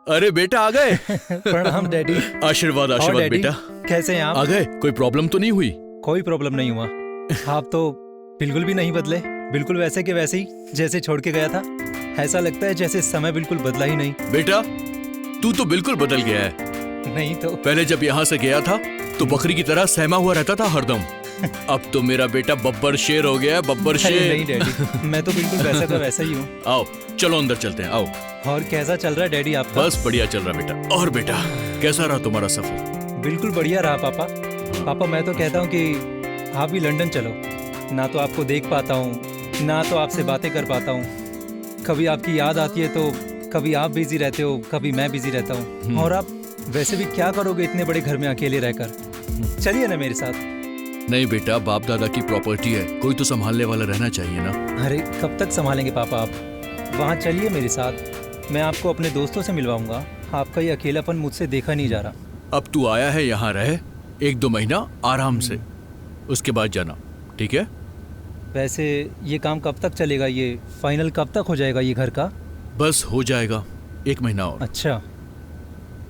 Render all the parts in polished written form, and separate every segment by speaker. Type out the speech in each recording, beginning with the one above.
Speaker 1: अरे बेटा आ गए।
Speaker 2: प्रणाम डैडी।
Speaker 1: आशीर्वाद
Speaker 2: और
Speaker 1: आशीर्वाद
Speaker 2: डैडी,
Speaker 1: बेटा।
Speaker 2: कैसे हैं आप?
Speaker 1: आ गए, कोई प्रॉब्लम तो नहीं हुई?
Speaker 2: कोई प्रॉब्लम नहीं हुआ। आप तो बिल्कुल भी नहीं बदले, बिल्कुल वैसे के वैसे ही जैसे छोड़ के गया था। ऐसा लगता है जैसे समय बिल्कुल बदला ही नहीं।
Speaker 1: बेटा तू तो बिल्कुल बदल गया है।
Speaker 2: नहीं तो
Speaker 1: पहले जब यहाँ से गया था तो बकरी की तरह सहमा हुआ रहता था हरदम। अब तो मेरा बेटा बब्बर शेर हो गया है, बब्बर
Speaker 2: अरे
Speaker 1: शेर।
Speaker 2: नहीं डैडी, मैं तो बिल्कुल वैसा का वैसा ही हूँ।
Speaker 1: आओ चलो अंदर चलते हैं, आओ।
Speaker 2: और कैसा चल रहा है डैडी आपका?
Speaker 1: बस बढ़िया चल रहा है बेटा। और बेटा कैसा रहा तुम्हारा सफर?
Speaker 2: बिल्कुल बढ़िया रहा पापा। पापा मैं तो कहता हूँ कि आप भी लंदन चलो। ना तो आपको देख पाता हूँ, ना तो आपसे बातें कर पाता हूँ। कभी आपकी याद आती है तो कभी आप बिजी रहते हो, कभी मैं बिजी रहता हूँ। और आप वैसे भी क्या करोगे इतने बड़े घर में अकेले रहकर? चलिए ना मेरे साथ।
Speaker 1: नहीं बेटा, बाप दादा की प्रॉपर्टी है, कोई तो संभालने वाला रहना चाहिए ना।
Speaker 2: अरे कब तक संभालेंगे पापा आप? वहाँ चलिए मेरे साथ, मैं आपको अपने दोस्तों से मिलवाऊंगा। आपका ये अकेलापन मुझसे देखा नहीं जा रहा।
Speaker 1: अब तू आया है यहाँ रहे 1-2 महीना आराम से, उसके बाद जाना, ठीक है?
Speaker 2: वैसे ये काम कब तक चलेगा? ये फाइनल कब तक हो जाएगा ये घर का?
Speaker 1: बस हो जाएगा 1 महीना और।
Speaker 2: अच्छा।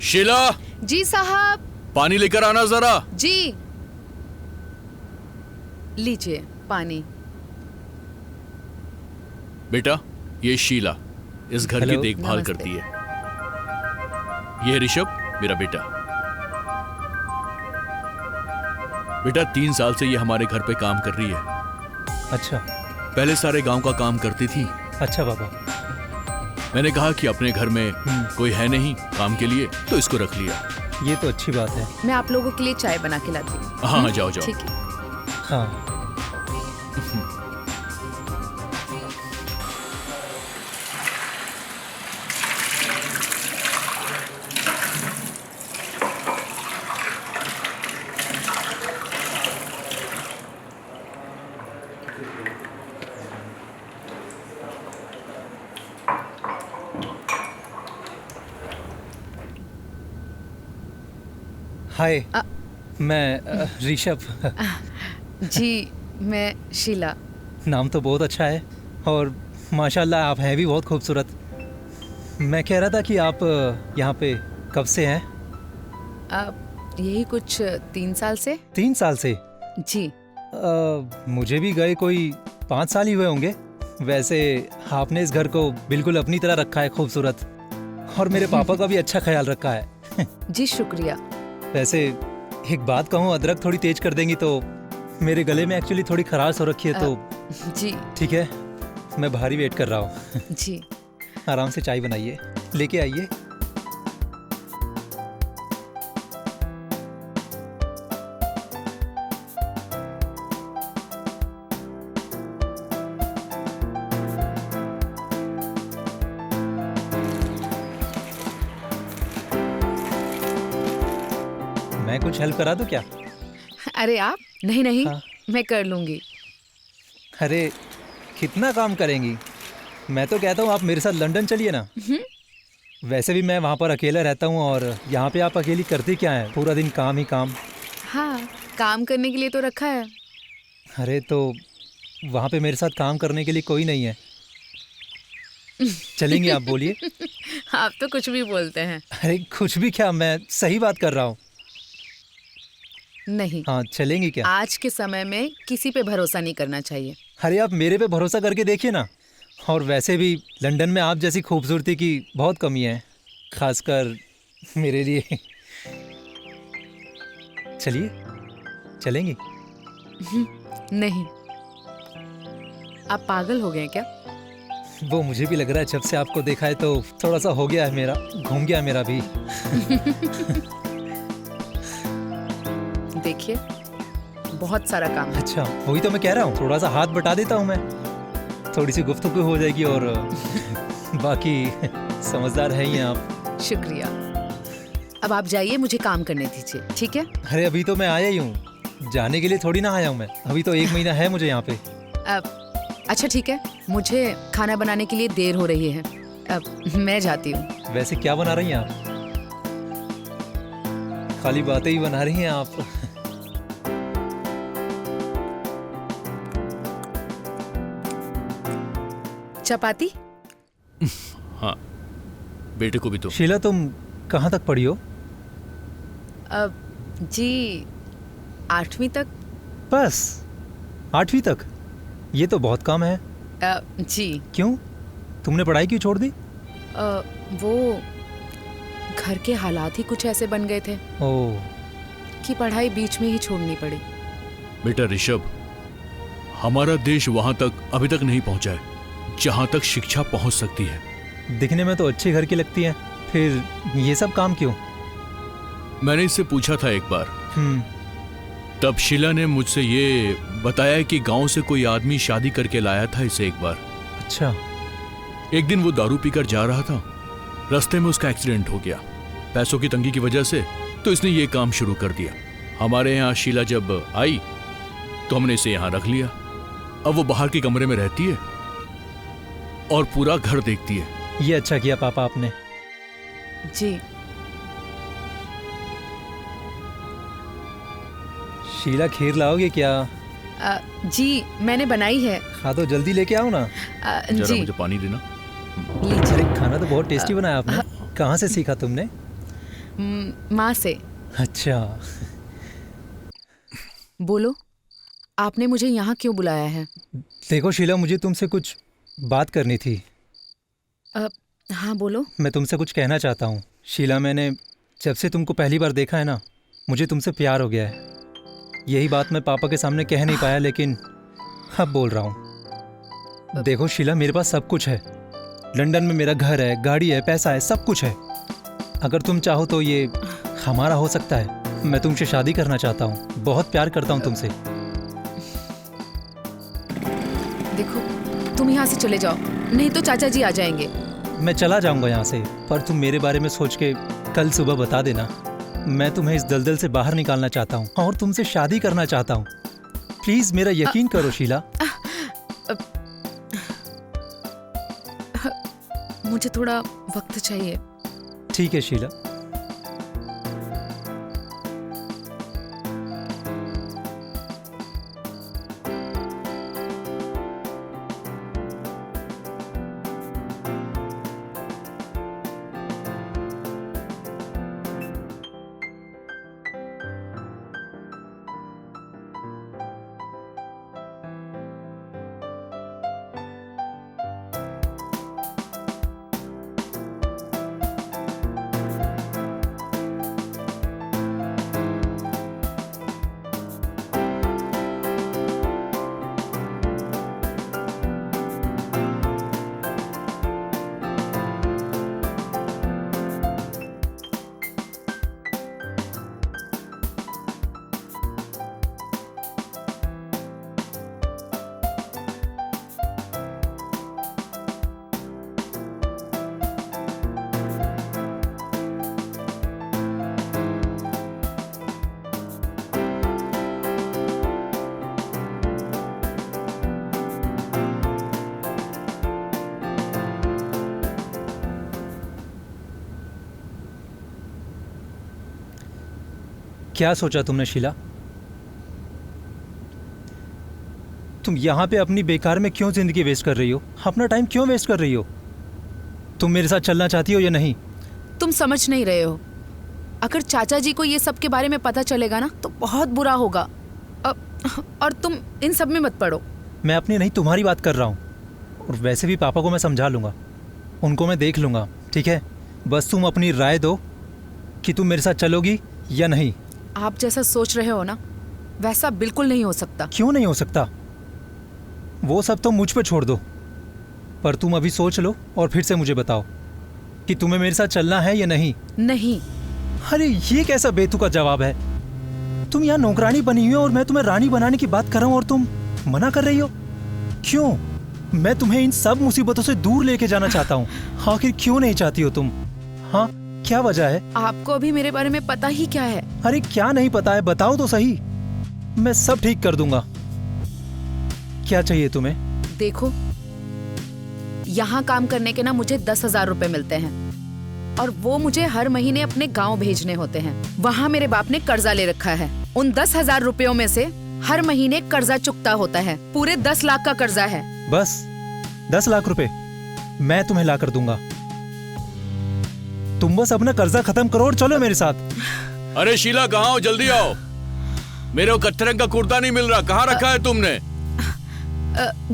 Speaker 1: शीला
Speaker 3: जी साहब।
Speaker 1: पानी लेकर आना जरा।
Speaker 3: जी लीजिए पानी।
Speaker 1: बेटा ये शीला इस घर की
Speaker 2: हेलो,
Speaker 1: देखभाल
Speaker 3: नमस्ते।
Speaker 1: करती है। ये ऋषभ मेरा बेटा। बेटा 3 साल से ये हमारे घर पे काम कर रही है।
Speaker 2: अच्छा
Speaker 1: पहले सारे गांव का काम करती थी।
Speaker 2: अच्छा पापा।
Speaker 1: मैंने कहा कि अपने घर में कोई है नहीं काम के लिए, तो इसको रख लिया।
Speaker 2: ये तो अच्छी बात है।
Speaker 3: मैं आप लोगों के लिए चाय बना के लाती हूँ।
Speaker 1: हाँ जाओ जाओ।
Speaker 3: ठीक है।
Speaker 2: हाँ हाय, मैं ऋषभ।
Speaker 3: जी मैं शीला।
Speaker 2: नाम तो बहुत अच्छा है और माशाल्लाह आप हैं भी बहुत खूबसूरत। मैं कह रहा था कि आप यहाँ पे कब से हैं?
Speaker 3: यही कुछ 3 साल से।
Speaker 2: 3 साल से?
Speaker 3: जी
Speaker 2: मुझे भी गए कोई 5 साल ही हुए होंगे। वैसे आपने इस घर को बिल्कुल अपनी तरह रखा है, खूबसूरत। और मेरे पापा का भी अच्छा ख्याल रखा है।
Speaker 3: जी शुक्रिया।
Speaker 2: वैसे एक बात कहूँ, अदरक थोड़ी तेज कर देंगी तो मेरे गले में एक्चुअली थोड़ी खराश हो रखी है। तो
Speaker 3: जी
Speaker 2: ठीक है, मैं भारी वेट कर रहा हूँ।
Speaker 3: जी
Speaker 2: आराम से चाय बनाइए, लेके आइए। मैं कुछ हेल्प करा दूं क्या?
Speaker 3: अरे आप नहीं नहीं
Speaker 2: हाँ।
Speaker 3: मैं कर लूंगी।
Speaker 2: अरे कितना काम करेंगी? मैं तो कहता हूँ आप मेरे साथ लंदन चलिए ना। वैसे भी मैं वहाँ पर अकेला रहता हूँ और यहाँ पे आप अकेली करती क्या है? पूरा दिन काम ही काम।
Speaker 3: हाँ काम करने के लिए तो रखा है।
Speaker 2: अरे तो वहाँ पे मेरे साथ काम करने के लिए कोई नहीं है। चलेंगे आप? बोलिए।
Speaker 3: आप तो कुछ भी बोलते हैं।
Speaker 2: अरे कुछ भी क्या, मैं सही बात कर रहा हूँ।
Speaker 3: नहीं
Speaker 2: हाँ चलेंगी क्या?
Speaker 3: आज के समय में किसी पे भरोसा नहीं करना चाहिए।
Speaker 2: अरे आप मेरे पे भरोसा करके देखिए ना। और वैसे भी लंदन में आप जैसी खूबसूरती की बहुत कमी है, खासकर मेरे लिए। चलिए, चलेंगी?
Speaker 3: नहीं आप पागल हो गए हैं क्या?
Speaker 2: वो मुझे भी लग रहा है, जब से आपको देखा है तो थोड़ा सा हो गया है मेरा, घूम गया मेरा भी।
Speaker 3: देखिए बहुत सारा काम है।
Speaker 2: अच्छा वही तो मैं कह रहा हूँ, थोड़ा सा हाथ बटा देता हूँ मैं, थोड़ी सी गुफ्तगू हो जाएगी। और बाकी समझदार है ही हैं आप।
Speaker 3: शुक्रिया। अब आप जाइए, मुझे काम करने दीजिए, ठीक है?
Speaker 2: अरे अभी तो मैं आया ही हूँ, जाने के लिए थोड़ी ना आया हूँ मैं। अभी तो 1 महीना है मुझे यहाँ पे।
Speaker 3: अच्छा ठीक है, मुझे खाना बनाने के लिए देर हो रही है। अब मैं जाती हूँ।
Speaker 2: वैसे क्या बना रही हैं आप? खाली बातें ही बना रही हैं आप।
Speaker 3: चपाती?
Speaker 1: हाँ बेटे को भी तो।
Speaker 2: शीला, तुम कहाँ तक पढ़ी हो?
Speaker 3: जी 8वीं तक।
Speaker 2: बस 8वीं तक? ये तो बहुत कम है।
Speaker 3: जी
Speaker 2: क्यों? तुमने पढ़ाई क्यों छोड़ दी?
Speaker 3: वो घर के हालात ही कुछ ऐसे बन गए थे
Speaker 2: ओह,
Speaker 3: कि पढ़ाई बीच में ही छोड़नी पड़ी।
Speaker 1: बेटा ऋषभ, हमारा देश वहां तक अभी तक नहीं पहुंचा है जहां तक शिक्षा पहुंच सकती है।
Speaker 2: दिखने में तो अच्छे घर की लगती है, फिर ये सब काम क्यों?
Speaker 1: मैंने इससे पूछा था एक बार,
Speaker 2: हम्म।
Speaker 1: तब शीला ने मुझसे ये बताया कि गांव से कोई आदमी शादी करके लाया था इसे एक बार।
Speaker 2: अच्छा।
Speaker 1: एक दिन वो दारू पीकर जा रहा था, रास्ते में उसका एक्सीडेंट हो गया। पैसों की तंगी की वजह से तो इसने ये काम शुरू कर दिया। हमारे यहाँ शीला जब आई तो हमने इसे यहाँ रख लिया। अब वो बाहर के कमरे में रहती है और पूरा घर देखती है।
Speaker 2: ये अच्छा किया पापा आपने।
Speaker 3: जी
Speaker 2: शीला, खीर लाओगे क्या?
Speaker 3: जी मैंने बनाई है।
Speaker 2: हाँ तो जल्दी लेके आओ ना।
Speaker 1: जरा
Speaker 3: जी
Speaker 1: मुझे पानी देना।
Speaker 3: लीजिए।
Speaker 2: अरे खाना तो बहुत टेस्टी बनाया आपने। कहाँ से सीखा तुमने?
Speaker 3: माँ से।
Speaker 2: अच्छा।
Speaker 3: बोलो, आपने मुझे यहाँ क्यों बुलाया है?
Speaker 2: देखो शीला, मुझे तुमसे कुछ बात करनी थी।
Speaker 3: हाँ बोलो।
Speaker 2: मैं तुमसे कुछ कहना चाहता हूँ। शीला, मैंने जब से तुमको पहली बार देखा है ना, मुझे तुमसे प्यार हो गया है। यही बात मैं पापा के सामने कह नहीं पाया, लेकिन अब बोल रहा हूँ। देखो शीला, मेरे पास सब कुछ है। लंदन में मेरा घर है, गाड़ी है, पैसा है, सब कुछ है। अगर तुम चाहो तो ये हमारा हो सकता है। मैं तुमसे शादी करना चाहता हूँ, बहुत प्यार करता हूँ तुमसे।
Speaker 3: देखो, तुम यहाँ से चले जाओ, नहीं तो चाचा जी आ जाएंगे।
Speaker 2: मैं चला जाऊँगा यहाँ से, पर तुम मेरे बारे में सोच के कल सुबह बता देना। मैं तुम्हें इस दलदल से बाहर निकालना चाहता हूँ और तुमसे शादी करना चाहता हूँ। प्लीज मेरा यकीन करो शीला।
Speaker 3: मुझे थोड़ा वक्त चाहिए।
Speaker 2: ठीक है शीला। क्या सोचा तुमने शीला? तुम यहाँ पे अपनी बेकार में क्यों जिंदगी वेस्ट कर रही हो? अपना टाइम क्यों वेस्ट कर रही हो? तुम मेरे साथ चलना चाहती हो या नहीं?
Speaker 3: तुम समझ नहीं रहे हो। अगर चाचा जी को ये सब के बारे में पता चलेगा ना तो बहुत बुरा होगा। और तुम इन सब में मत पड़ो।
Speaker 2: मैं अपनी नहीं तुम्हारी बात कर रहा हूँ। और वैसे भी पापा को मैं समझा लूँगा, उनको मैं देख लूँगा, ठीक है? बस तुम अपनी राय दो कि तुम मेरे साथ चलोगी या नहीं।
Speaker 3: आप जैसा सोच रहे हो ना, वैसा बिल्कुल नहीं हो सकता।
Speaker 2: क्यों नहीं हो सकता? वो सब तो मुझ पे छोड़ दो, पर तुम अभी सोच लो और फिर से मुझे बताओ कि तुम्हें मेरे साथ चलना है या नहीं।
Speaker 3: नहीं।
Speaker 2: अरे ये कैसा बेतुका जवाब है? तुम यहाँ नौकरानी बनी हुई हो और मैं तुम्हें रानी बनाने की बात कर रहा हूँ और तुम मना कर रही हो। क्यों? मैं तुम्हें इन सब मुसीबतों से दूर लेके जाना चाहता हूँ। आखिर क्यों नहीं चाहती हो तुम? हाँ, क्या वजह है?
Speaker 3: आपको अभी मेरे बारे में पता ही क्या है?
Speaker 2: अरे क्या नहीं पता है, बताओ तो सही। मैं सब ठीक कर दूंगा। क्या चाहिए तुम्हें?
Speaker 3: देखो, यहाँ काम करने के ना मुझे 10,000 रुपए मिलते हैं और वो मुझे हर महीने अपने गांव भेजने होते हैं। वहाँ मेरे बाप ने कर्जा ले रखा है। उन 10,000 रुपयों में से हर महीने कर्जा चुकता होता है। पूरे 10 लाख का कर्जा है।
Speaker 2: बस 10 लाख रुपए मैं तुम्हें ला कर दूंगा। तुम बस अपना कर्जा खत्म करो और चलो मेरे साथ।
Speaker 1: अरे शीला कहाँ हो, जल्दी आओ। मेरे को कत्थे रंग का कुर्ता नहीं मिल रहा, कहाँ रखा है तुमने?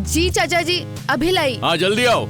Speaker 3: जी चाचा जी, अभी लाई।
Speaker 1: हाँ जल्दी आओ।